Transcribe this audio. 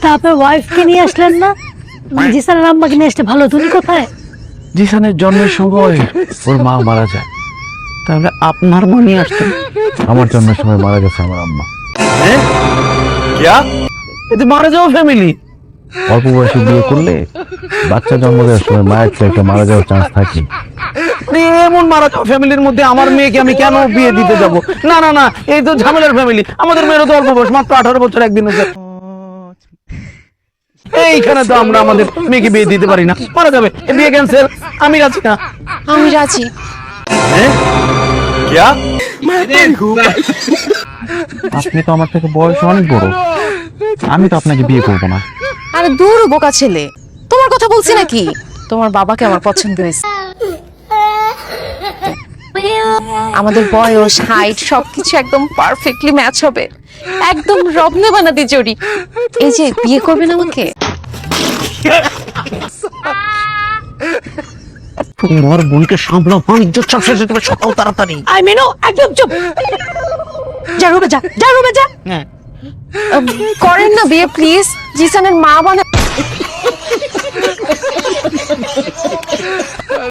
তা আপনার ওয়াইফকে নিয়ে আসলেন না? জিসানের আম্মাকে নিয়ে আসতে ভালো। তুমি কোথায়? জিসানের জন্মের সময় ওর মা মারা যায়, তাহলে আপনার মা নিয়ে আসছেন? আমার জন্মের সময় মারা গেছে আমার আম্মা। এতে মারা যাওয়া ফ্যামিলি। অল্প বয়সে বিয়ে করলে বাচ্চা জন্ম দেওয়ার সময় মায়ের চেয়ে একটা মারা যাওয়ার চান্স থাকে। এমন মারা যাওয়া ফ্যামিলির মধ্যে আমার মেয়েকে আমি কেন বিয়ে দিতে যাব? না না না, এই তো ঝামেলার ফ্যামিলি। আমাদের মেয়েরও তো অল্প বয়স, মাত্র 18 বছর একদিন হচ্ছে। এইখানে তো আমরা আমাদের মেয়েকে বিয়ে দিতে পারি না, মারা যাবে, এই বিয়ে ক্যান্সেল। আমি রাজি না। আমি রাজি। আপনি তো আমার থেকে বয়স অনেক বড়, আমি তো আপনাকে বিয়ে করবো না। আরে দূর বোকা ছেলে, তোমার কথা বলছি নাকি? তোমার বাবাকে আমার পছন্দ হয়েছে। আমাদের বয়স, হাইট সবকিছু একদম পারফেক্টলি ম্যাচ হবে, একদম রবনে বানাদি জড়ি। এই যে বিয়ে করবেন আমাকে? তোমার বোনকে সামলাও, ইজ্জত সব শেষ হয়ে যাবে। সকাল তাড়াতাড়ি। আই মেনো, একদম চুপ। যা রুমে যা, যা রুমে যা। করেন না বিয়ে প্লিজ, জিসানের মা বানা।